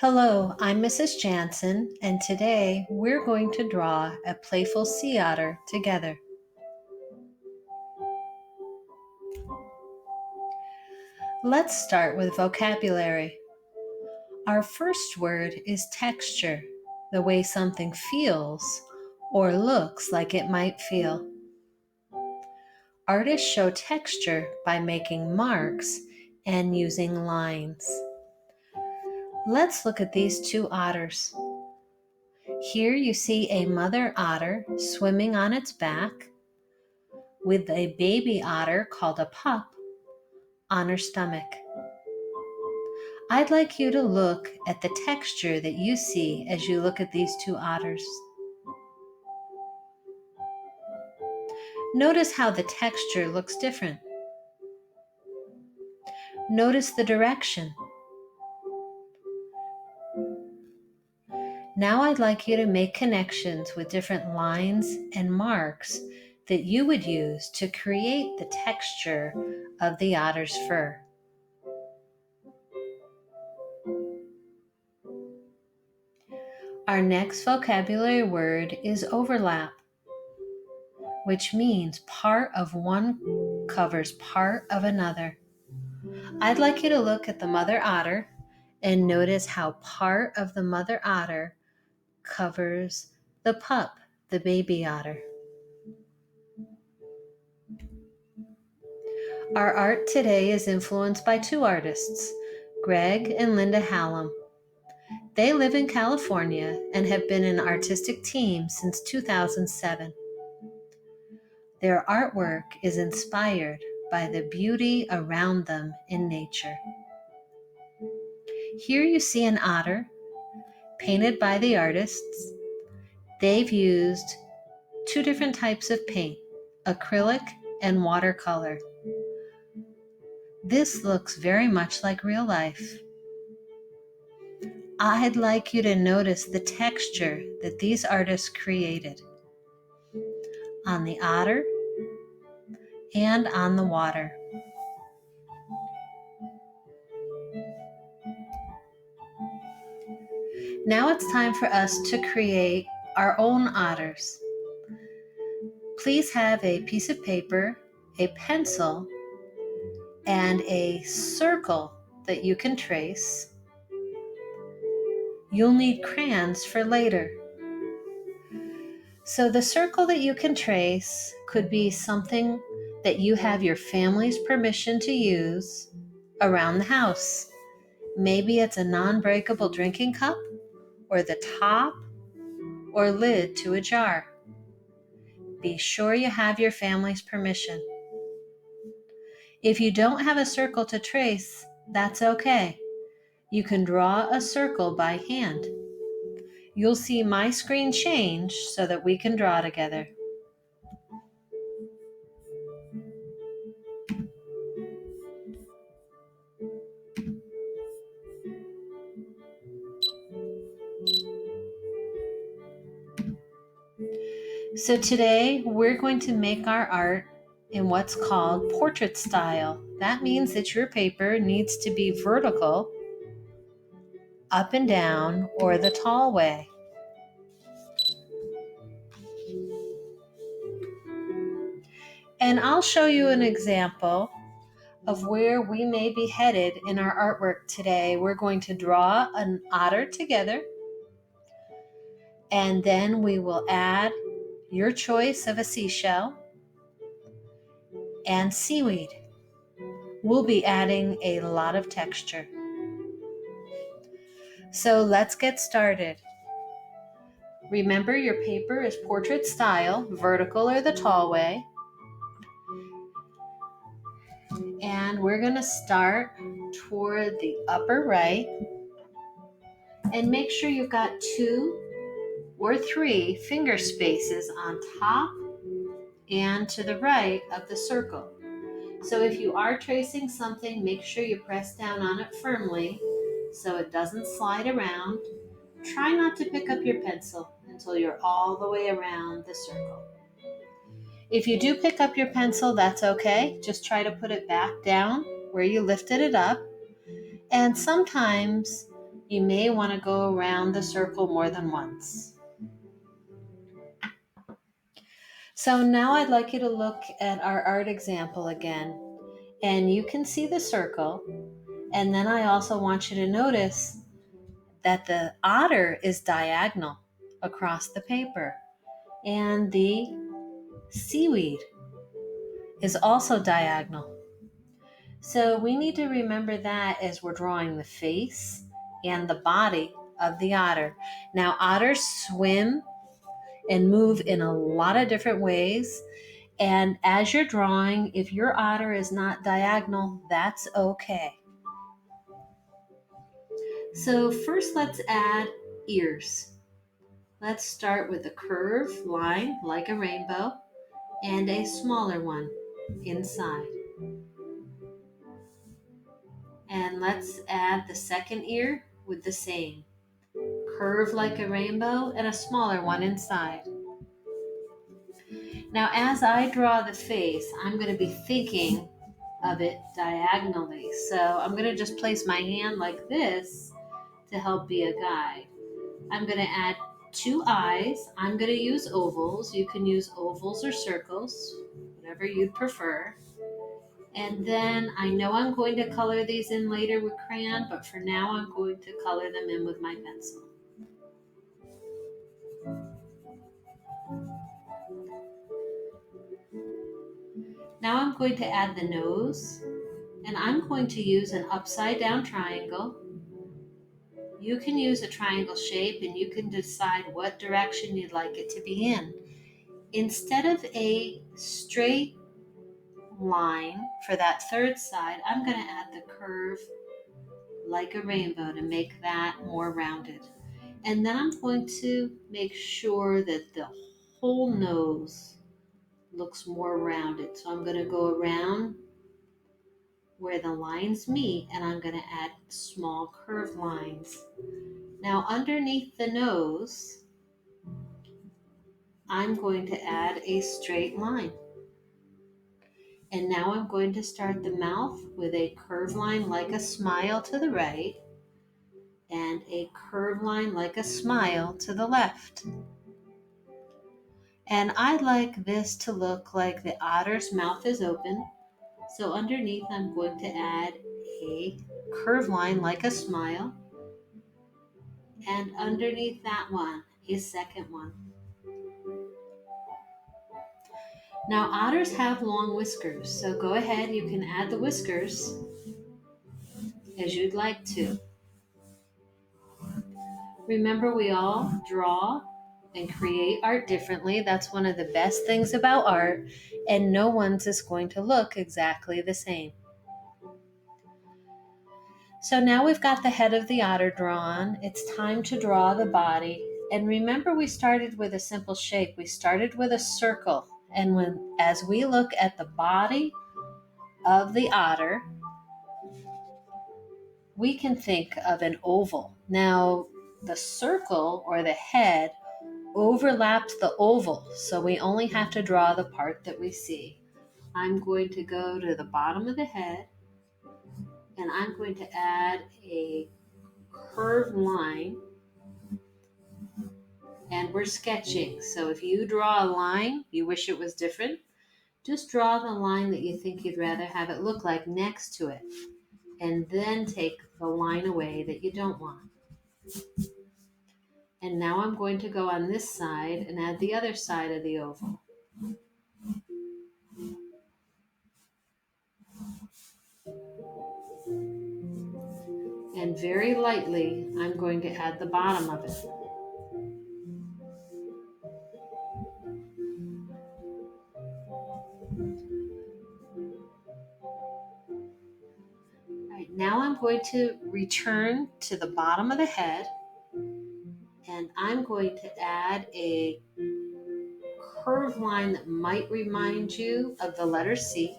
Hello, I'm Mrs. Jansen, and today we're going to draw a playful sea otter together. Let's start with vocabulary. Our first word is texture, the way something feels or looks like it might feel. Artists show texture by making marks and using lines. Let's look at these two otters. Here you see a mother otter swimming on its back with a baby otter called a pup on her stomach. I'd like you to look at the texture that you see as you look at these two otters. Notice how the texture looks different. Notice the direction. Now I'd like you to make connections with different lines and marks that you would use to create the texture of the otter's fur. Our next vocabulary word is overlap, which means part of one covers part of another. I'd like you to look at the mother otter and notice how part of the mother otter covers the pup, the baby otter. Our art today is influenced by two artists, Greg and Linda Hallam. They live in California and have been an artistic team since 2007. Their artwork is inspired by the beauty around them in nature. Here you see an otter painted by the artists. They've used two different types of paint, acrylic and watercolor. This looks very much like real life. I'd like you to notice the texture that these artists created on the otter and on the water. Now it's time for us to create our own otters. Please have a piece of paper, a pencil, and a circle that you can trace. You'll need crayons for later. So the circle that you can trace could be something that you have your family's permission to use around the house. Maybe it's a non-breakable drinking cup, or the top or lid to a jar. Be sure you have your family's permission. If you don't have a circle to trace, that's okay. You can draw a circle by hand. You'll see my screen change so that we can draw together. So today we're going to make our art in what's called portrait style. That means that your paper needs to be vertical, up and down, or the tall way. And I'll show you an example of where we may be headed in our artwork today. We're going to draw an otter together, and then we will add your choice of a seashell and seaweed. We'll be adding a lot of texture. So let's get started. Remember, your paper is portrait style, vertical or the tall way. And we're going to start toward the upper right. And make sure you've got 2 or 3 finger spaces on top and to the right of the circle. So if you are tracing something, make sure you press down on it firmly so it doesn't slide around. Try not to pick up your pencil until you're all the way around the circle. If you do pick up your pencil, that's okay. Just try to put it back down where you lifted it up. And sometimes You may want to go around the circle more than once. So now I'd like you to look at our art example again. And you can see the circle. And then I also want you to notice that the otter is diagonal across the paper. And the seaweed is also diagonal. So we need to remember that as we're drawing the face and the body of the otter. Now, otters swim and move in a lot of different ways. And as you're drawing, if your otter is not diagonal, that's okay. So first let's add ears. Let's start with a curved line like a rainbow and a smaller one inside. And let's add the second ear with the same curve like a rainbow and a smaller one inside. Now as I draw the face, I'm going to be thinking of it diagonally. So I'm going to just place my hand like this to help be a guide. I'm going to add 2 eyes. I'm going to use ovals. You can use ovals or circles, whatever you'd prefer. And then I know I'm going to color these in later with crayon, but for now I'm going to color them in with my pencil. Now I'm going to add the nose, and I'm going to use an upside down triangle. You can use a triangle shape and you can decide what direction you'd like it to be in. Instead of a straight line for that third side, I'm going to add the curve like a rainbow to make that more rounded. And then I'm going to make sure that the whole nose looks more rounded. So I'm going to go around where the lines meet and I'm going to add small curved lines. Now underneath the nose, I'm going to add a straight line. And now I'm going to start the mouth with a curved line like a smile to the right and a curved line like a smile to the left. And I'd like this to look like the otter's mouth is open. So underneath I'm going to add a curved line like a smile. And underneath that one, a second one. Now otters have long whiskers, so go ahead, you can add the whiskers as you'd like to. Remember, we all draw and create art differently. That's one of the best things about art, and no one's is going to look exactly the same. So now we've got the head of the otter drawn. It's time to draw the body. And remember, we started with a simple shape. We started with a circle. And as we look at the body of the otter, we can think of an oval. Now, the circle or the head overlaps the oval, so we only have to draw the part that we see. I'm going to go to the bottom of the head, and I'm going to add a curved line, and we're sketching. So if you draw a line, you wish it was different, just draw the line that you think you'd rather have it look like next to it, and then take the line away that you don't want. And now I'm going to go on this side and add the other side of the oval. And very lightly, I'm going to add the bottom of it. All right, now I'm going to return to the bottom of the head, and I'm going to add a curved line that might remind you of the letter C.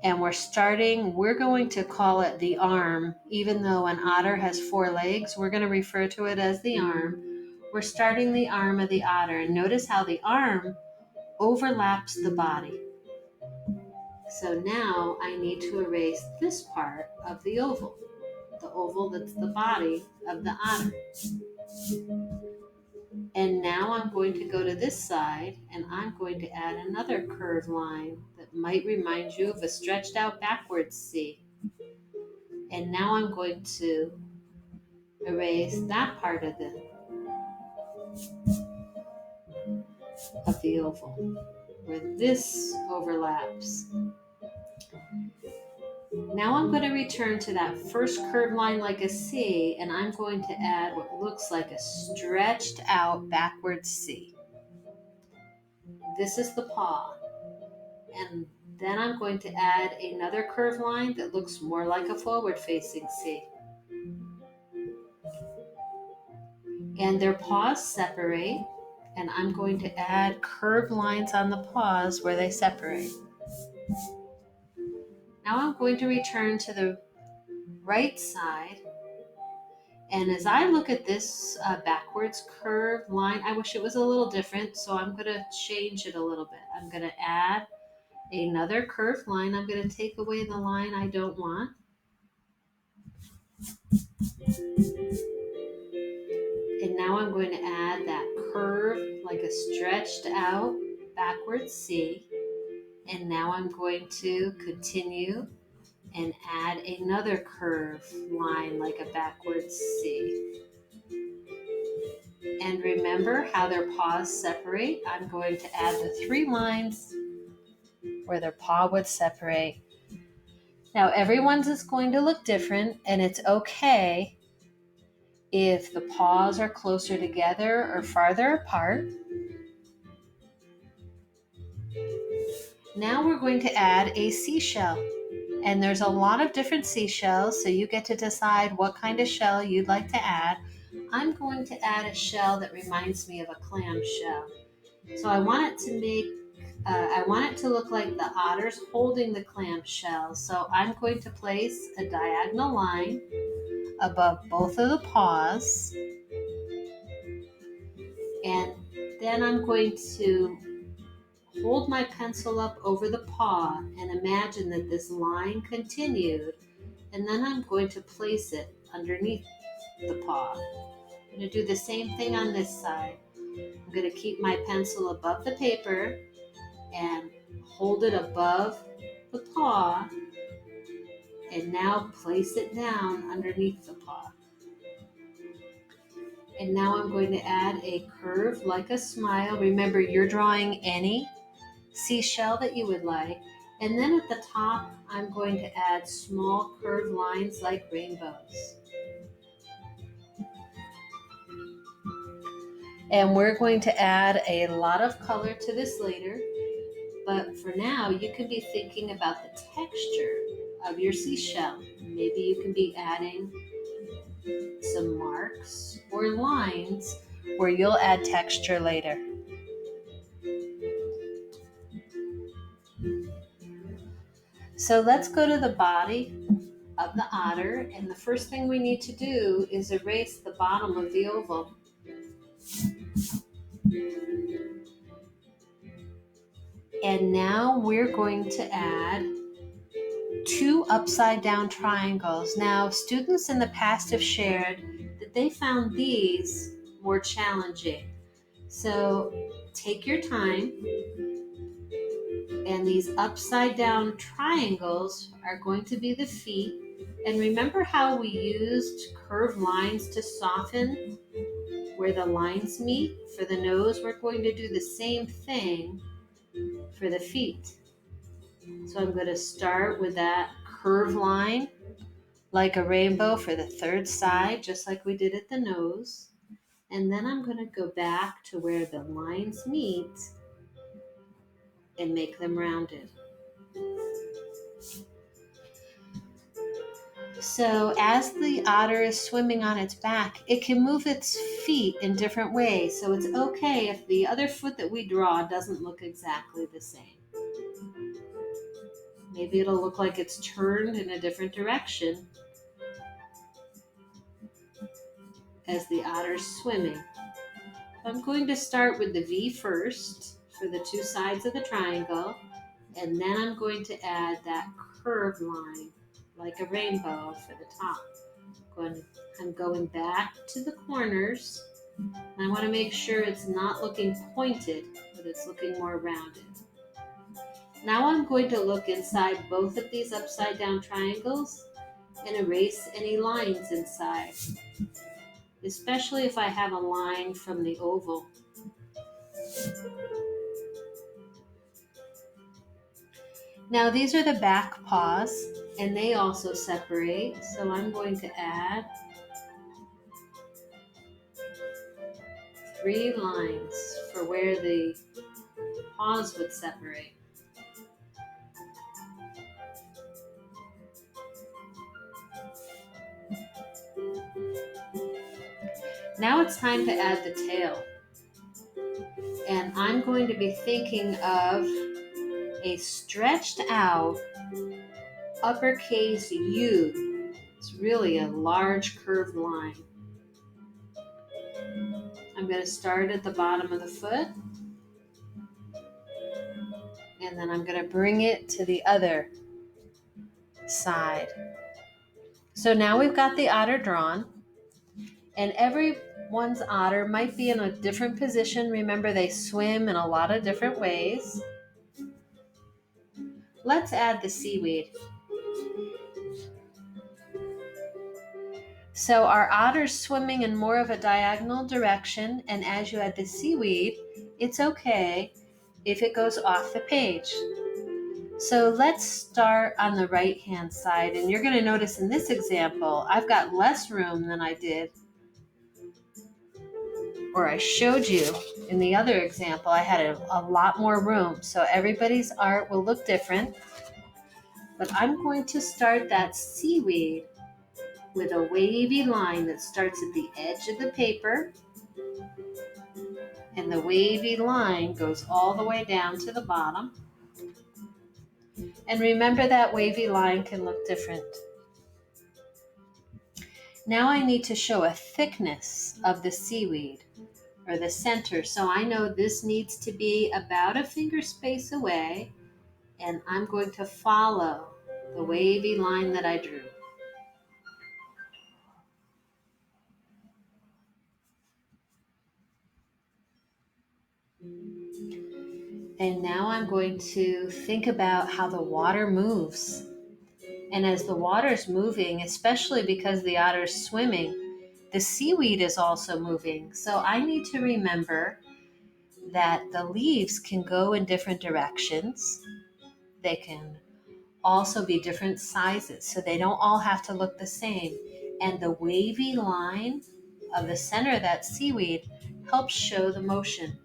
And we're going to call it the arm. Even though an otter has 4 legs, we're going to refer to it as the arm. We're starting the arm of the otter. And notice how the arm overlaps the body. So now I need to erase this part of the oval. the oval that's the body of the otter. And now I'm going to go to this side and I'm going to add another curved line that might remind you of a stretched out backwards C. And now I'm going to erase that part of the oval where this overlaps. Now I'm going to return to that first curved line like a C, and I'm going to add what looks like a stretched out backwards C. This is the paw. And then I'm going to add another curved line that looks more like a forward facing C. And their paws separate, and I'm going to add curved lines on the paws where they separate. Now I'm going to return to the right side, and as I look at this backwards curved line, I wish it was a little different, so I'm going to change it a little bit. I'm going to add another curved line. I'm going to take away the line I don't want. And now I'm going to add that curve like a stretched out backwards C. And now I'm going to continue and add another curve line like a backwards C. And remember how their paws separate? I'm going to add the 3 lines where their paw would separate. Now everyone's is going to look different, and it's okay if the paws are closer together or farther apart. Now we're going to add a seashell. And there's a lot of different seashells, so you get to decide what kind of shell you'd like to add. I'm going to add a shell that reminds me of a clam shell. So I want it to look like the otter's holding the clam shell. So I'm going to place a diagonal line above both of the paws. And then I'm going to hold my pencil up over the paw and imagine that this line continued, and then I'm going to place it underneath the paw. I'm going to do the same thing on this side. I'm going to keep my pencil above the paper and hold it above the paw, and now place it down underneath the paw. And now I'm going to add a curve like a smile. Remember, you're drawing any seashell that you would like. And then at the top, I'm going to add small curved lines like rainbows. And we're going to add a lot of color to this later. But for now, you can be thinking about the texture of your seashell. Maybe you can be adding some marks or lines where you'll add texture later. So let's go to the body of the otter, and the first thing we need to do is erase the bottom of the oval. And now we're going to add 2 upside down triangles. Now, students in the past have shared that they found these more challenging. So take your time, and these upside down triangles are going to be the feet. And remember how we used curved lines to soften where the lines meet? For the nose, we're going to do the same thing for the feet. So I'm going to start with that curved line like a rainbow for the third side, just like we did at the nose. And then I'm going to go back to where the lines meet and make them rounded. So as the otter is swimming on its back, it can move its feet in different ways. So it's okay if the other foot that we draw doesn't look exactly the same. Maybe it'll look like it's turned in a different direction as the otter's swimming. I'm going to start with the V first for the 2 sides of the triangle, and then I'm going to add that curved line like a rainbow for the top. I'm going back to the corners. I want to make sure it's not looking pointed, but it's looking more rounded. Now I'm going to look inside both of these upside down triangles and erase any lines inside, especially if I have a line from the oval. Now these are the back paws, and they also separate, so I'm going to add 3 lines for where the paws would separate. Now it's time to add the tail. And I'm going to be thinking of a stretched out uppercase U. It's really a large curved line. I'm going to start at the bottom of the foot, and then I'm going to bring it to the other side. So now we've got the otter drawn, and everyone's otter might be in a different position. Remember, they swim in a lot of different ways. Let's add the seaweed. So our otter's swimming in more of a diagonal direction, and as you add the seaweed, it's okay if it goes off the page. So let's start on the right-hand side, and you're going to notice in this example, I've got less room than I did, or I showed you in the other example. I had a lot more room, so everybody's art will look different. But I'm going to start that seaweed with a wavy line that starts at the edge of the paper, and the wavy line goes all the way down to the bottom. And remember, that wavy line can look different. Now I need to show a thickness of the seaweed, or the center, so I know this needs to be about a finger space away, and I'm going to follow the wavy line that I drew. And now I'm going to think about how the water moves. And as the water's moving, especially because the otter's swimming, the seaweed is also moving. So I need to remember that the leaves can go in different directions. They can also be different sizes, so they don't all have to look the same. And the wavy line of the center of that seaweed helps show the motion.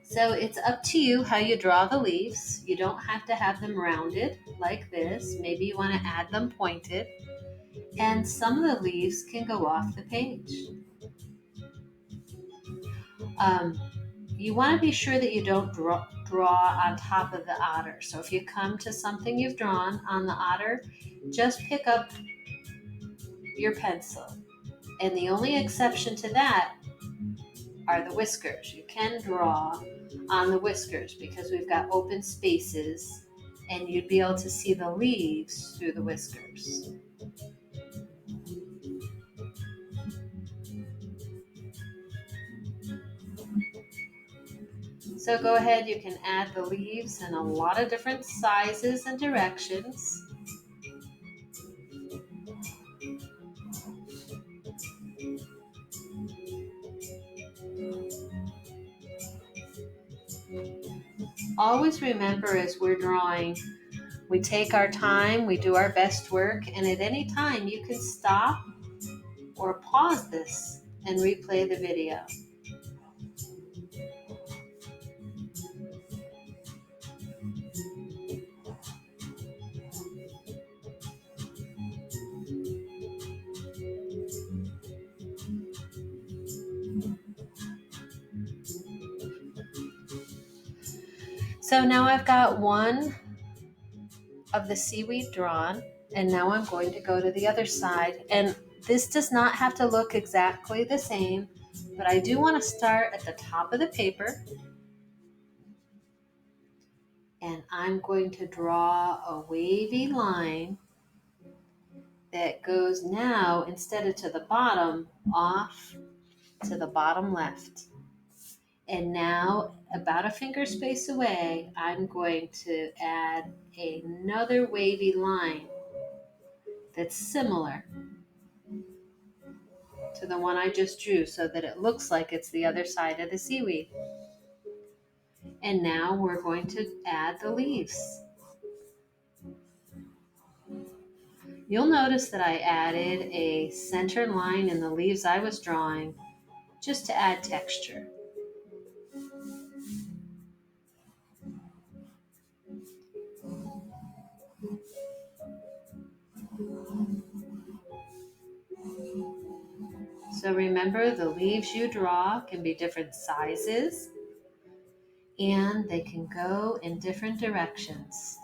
So it's up to you how you draw the leaves. You don't have to have them rounded like this. Maybe you want to add them pointed. And some of the leaves can go off the page. You want to be sure that you don't draw on top of the otter. So if you come to something you've drawn on the otter, just pick up your pencil. And the only exception to that are the whiskers. You can draw on the whiskers because we've got open spaces, and you'd be able to see the leaves through the whiskers. So go ahead, you can add the leaves in a lot of different sizes and directions. Always remember, as we're drawing, we take our time, we do our best work, and at any time you can stop or pause this and replay the video. So now I've got one of the seaweed drawn, and now I'm going to go to the other side. And this does not have to look exactly the same, but I do want to start at the top of the paper, and I'm going to draw a wavy line that goes now, instead of to the bottom, off to the bottom left. And now, about a finger space away, I'm going to add another wavy line that's similar to the one I just drew so that it looks like it's the other side of the seaweed. And now we're going to add the leaves. You'll notice that I added a center line in the leaves I was drawing just to add texture. So remember, the leaves you draw can be different sizes and they can go in different directions.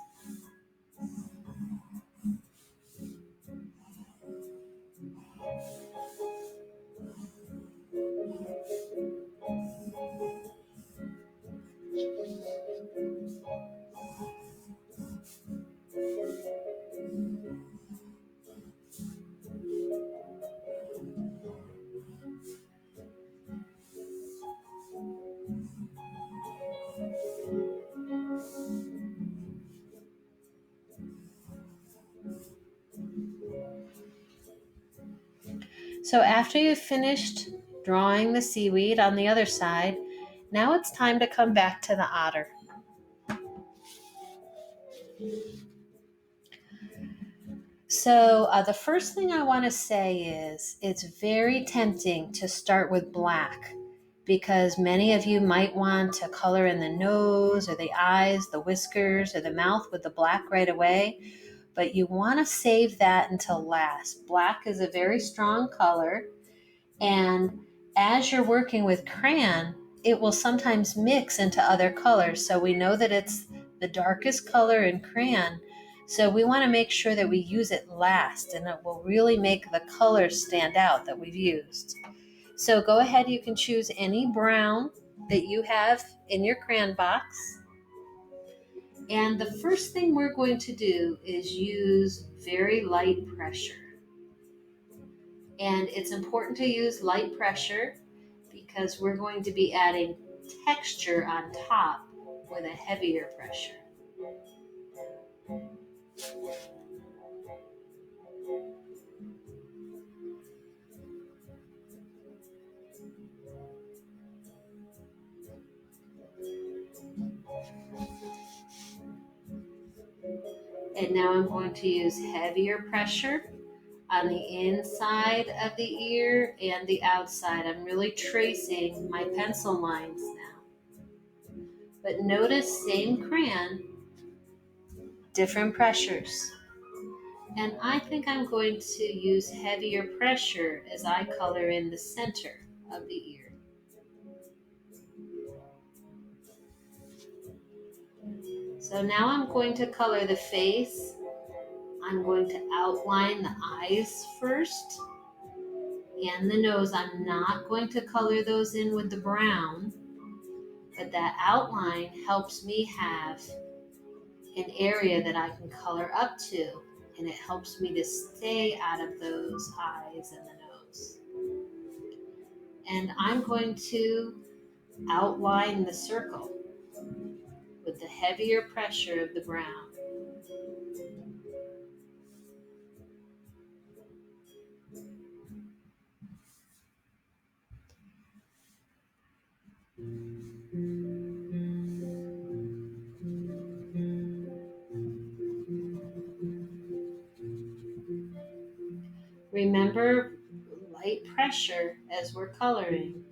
So after you've finished drawing the seaweed on the other side, now it's time to come back to the otter. So the first thing I want to say is it's very tempting to start with black because many of you might want to color in the nose or the eyes, the whiskers, or the mouth with the black right away, but you want to save that until last. Black is a very strong color, and as you're working with crayon, it will sometimes mix into other colors. So we know that it's the darkest color in crayon. So we want to make sure that we use it last, and it will really make the colors stand out that we've used. So go ahead, you can choose any brown that you have in your crayon box. And the first thing we're going to do is use very light pressure. And it's important to use light pressure because we're going to be adding texture on top with a heavier pressure. And now I'm going to use heavier pressure on the inside of the ear and the outside. I'm really tracing my pencil lines now. But notice, same crayon, different pressures. And I think I'm going to use heavier pressure as I color in the center of the ear. So now I'm going to color the face. I'm going to outline the eyes first and the nose. I'm not going to color those in with the brown, but that outline helps me have an area that I can color up to, and it helps me to stay out of those eyes and the nose. And I'm going to outline the circle with the heavier pressure of the brown. Remember, light pressure as we're coloring.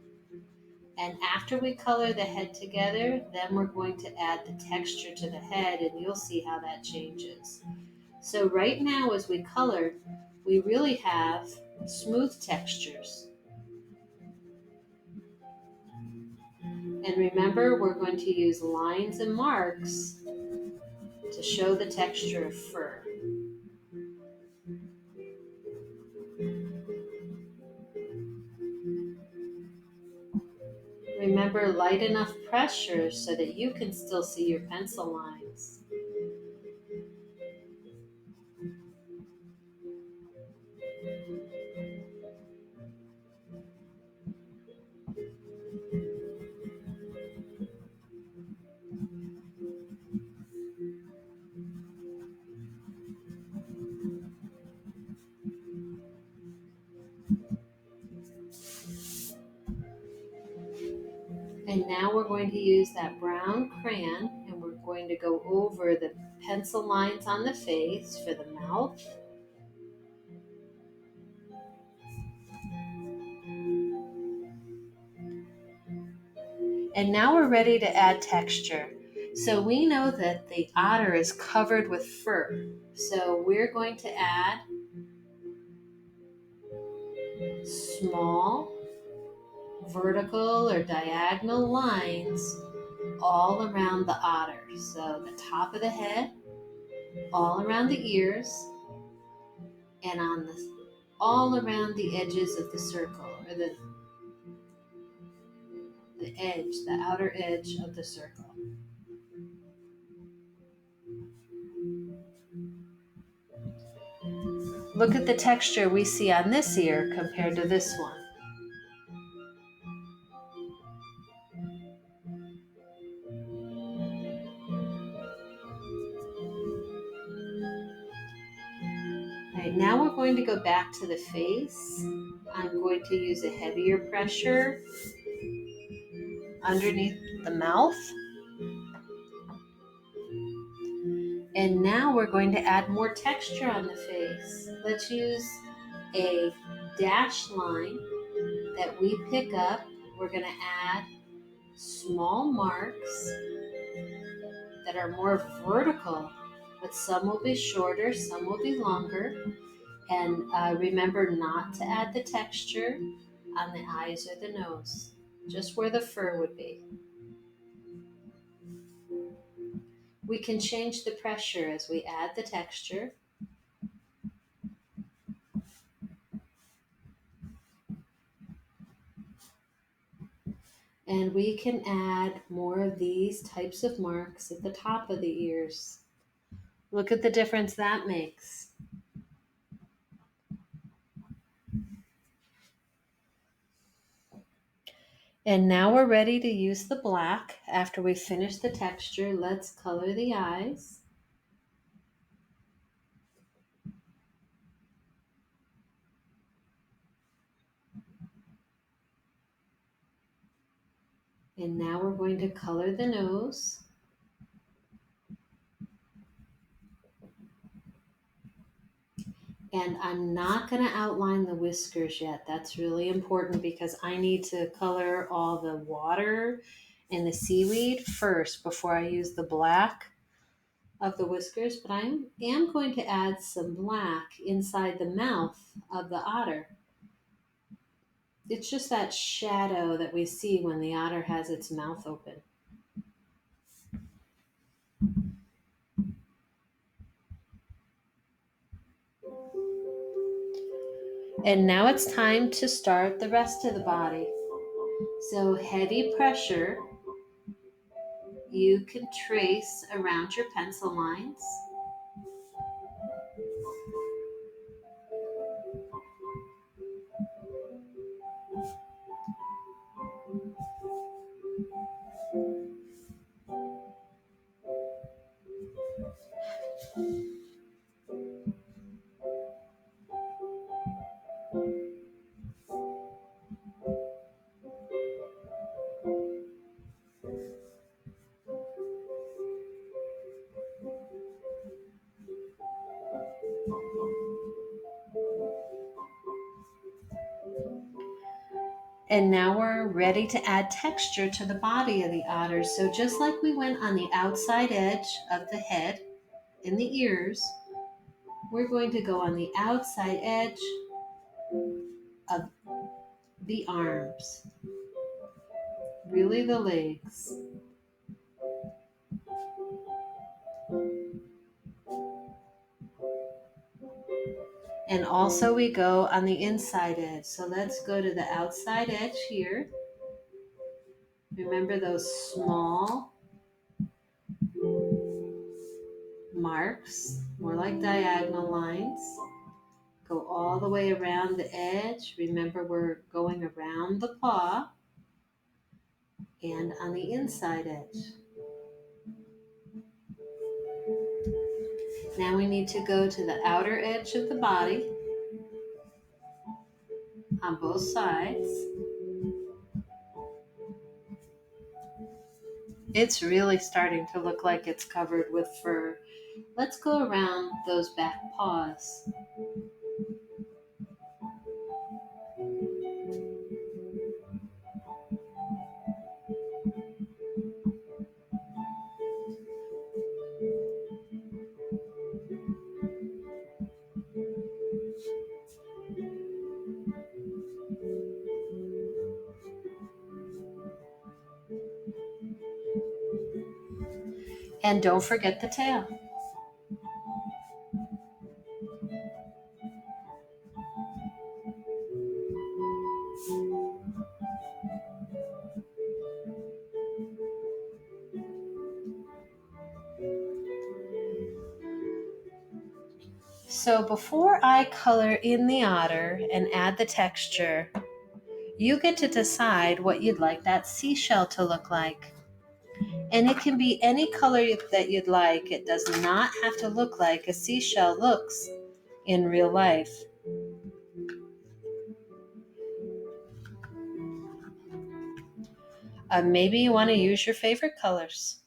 And after we color the head together, then we're going to add the texture to the head, and you'll see how that changes. So right now as we color, we really have smooth textures. And remember, we're going to use lines and marks to show the texture of fur. Remember, light enough pressure so that you can still see your pencil lines. And now we're going to use that brown crayon and we're going to go over the pencil lines on the face for the mouth. And now we're ready to add texture. So we know that the otter is covered with fur. So we're going to add small vertical or diagonal lines all around the otter. So the top of the head, all around the ears, and on the all around the edges of the circle, or the edge, the outer edge of the circle. Look at the texture we see on this ear compared to this one. All right, now we're going to go back to the face. I'm going to use a heavier pressure underneath the mouth. And now we're going to add more texture on the face. Let's use a dashed line that we pick up. We're going to add small marks that are more vertical, but some will be shorter, some will be longer. And remember not to add the texture on the eyes or the nose, just where the fur would be. We can change the pressure as we add the texture. And we can add more of these types of marks at the top of the ears. Look at the difference that makes. And now we're ready to use the black. After we finish the texture, let's color the eyes. And now we're going to color the nose. And I'm not going to outline the whiskers yet. That's really important because I need to color all the water and the seaweed first before I use the black of the whiskers. But I am going to add some black inside the mouth of the otter. It's just that shadow that we see when the otter has its mouth open. And now it's time to start the rest of the body. So heavy pressure, you can trace around your pencil lines. And now we're ready to add texture to the body of the otter. So just like we went on the outside edge of the head and the ears, we're going to go on the outside edge of the arms, really the legs. And also we go on the inside edge. So let's go to the outside edge here. Remember those small marks, more like diagonal lines. Go all the way around the edge. Remember we're going around the paw and on the inside edge. Now we need to go to the outer edge of the body on both sides. It's really starting to look like it's covered with fur. Let's go around those back paws. And don't forget the tail. So before I color in the otter and add the texture, you get to decide what you'd like that seashell to look like. And it can be any color that you'd like. It does not have to look like a seashell looks in real life. Maybe you want to use your favorite colors.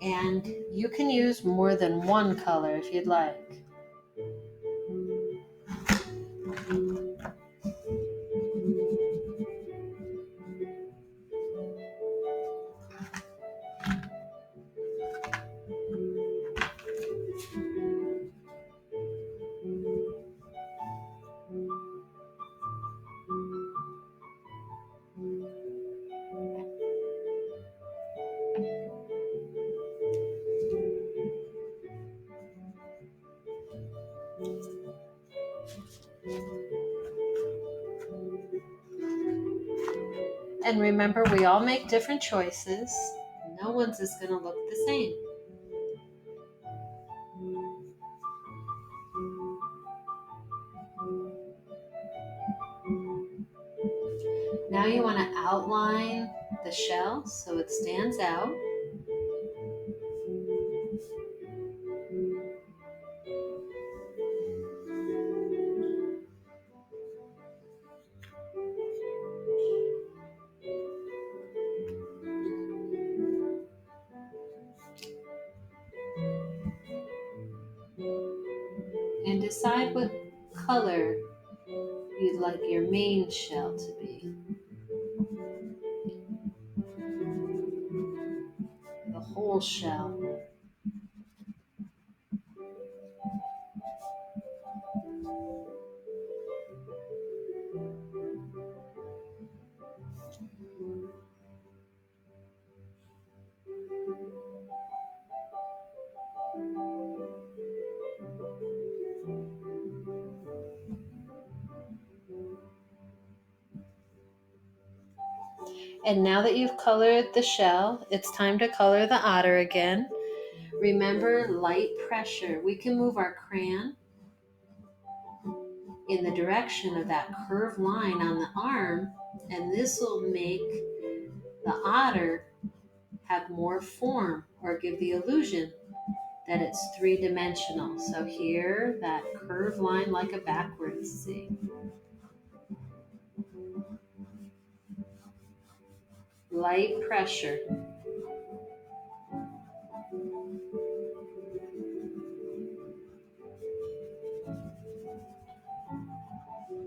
And you can use more than one color if you'd like. And remember, we all make different choices. No one's is going to look the same. Now you want to outline the shell so it stands out. And decide what color you'd like your main shell to be. The whole shell. And now that you've colored the shell, it's time to color the otter again. Remember light pressure. We can move our crayon in the direction of that curved line on the arm, and this will make the otter have more form or give the illusion that it's three-dimensional. So here, that curved line like a backwards C. Light pressure.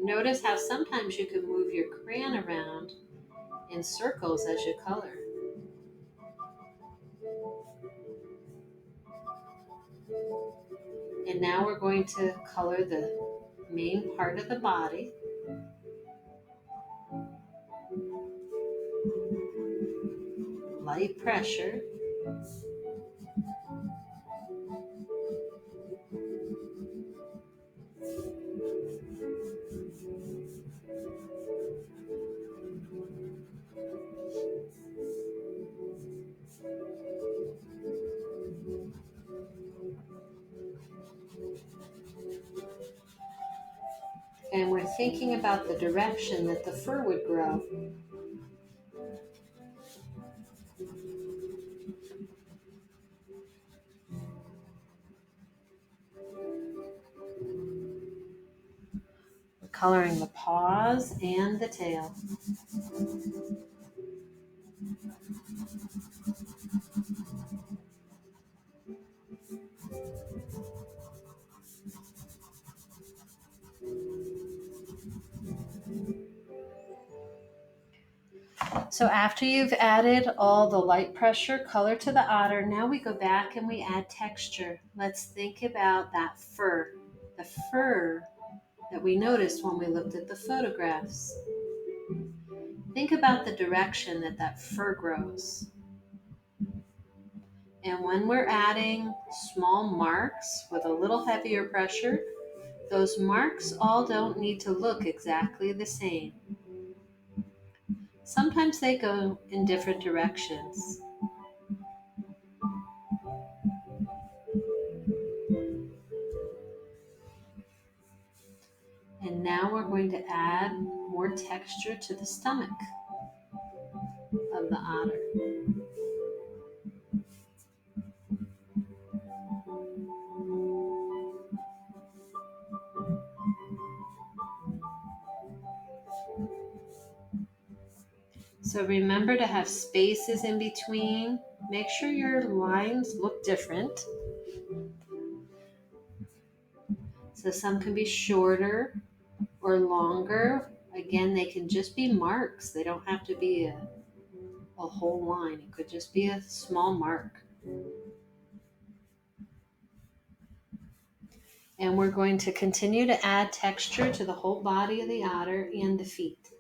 Notice how sometimes you can move your crayon around in circles as you color. And now we're going to color the main part of the body. Light pressure. thinking about the direction that the fur would grow. We're coloring the paws and the tail. So after you've added all the light pressure color to the otter, now we go back and we add texture. Let's think about that fur, the fur that we noticed when we looked at the photographs. Think about the direction that that fur grows. And when we're adding small marks with a little heavier pressure, those marks all don't need to look exactly the same. Sometimes they go in different directions. And now we're going to add more texture to the stomach of the otter. So remember to have spaces in between. Make sure your lines look different. So some can be shorter or longer. Again, they can just be marks. They don't have to be a whole line. It could just be a small mark. And we're going to continue to add texture to the whole body of the otter and the feet.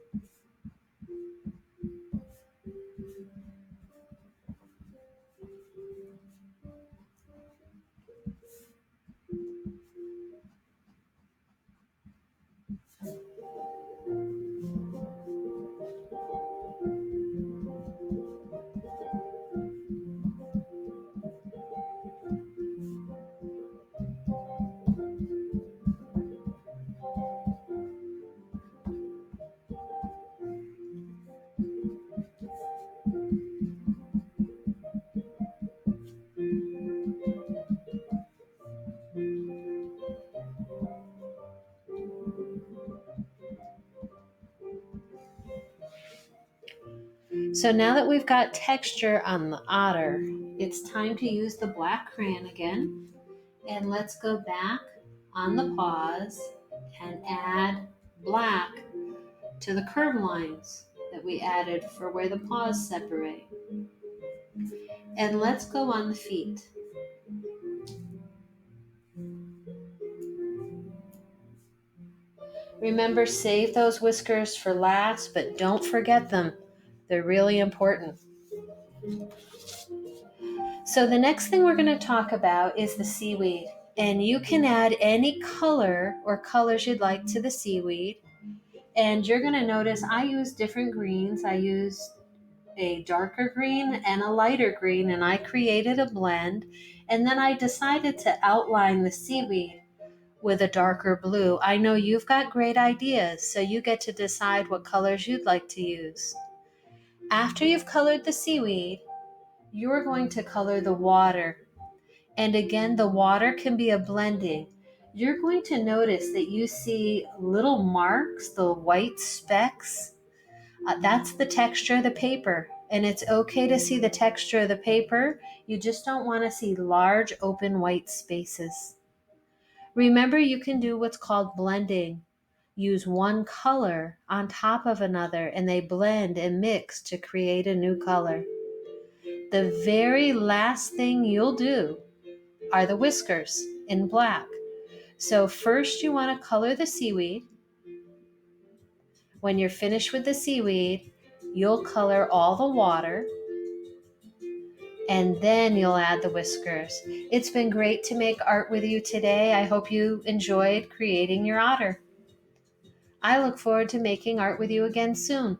So now that we've got texture on the otter, it's time to use the black crayon again. And let's go back on the paws and add black to the curve lines that we added for where the paws separate. And let's go on the feet. Remember, save those whiskers for last, but don't forget them. They're really important. So the next thing we're going to talk about is the seaweed. And you can add any color or colors you'd like to the seaweed. And you're going to notice I use different greens. I used a darker green and a lighter green, and I created a blend. And then I decided to outline the seaweed with a darker blue. I know you've got great ideas, so you get to decide what colors you'd like to use. After you've colored the seaweed, you're going to color the water. And again, the water can be a blending. You're going to notice that you see little marks, the white specks. That's the texture of the paper. And it's okay to see the texture of the paper. You just don't want to see large open white spaces. Remember, you can do what's called blending. Use one color on top of another, and they blend and mix to create a new color. The very last thing you'll do are the whiskers in black. So first you want to color the seaweed. When you're finished with the seaweed, you'll color all the water, and then you'll add the whiskers. It's been great to make art with you today. I hope you enjoyed creating your otter. I look forward to making art with you again soon.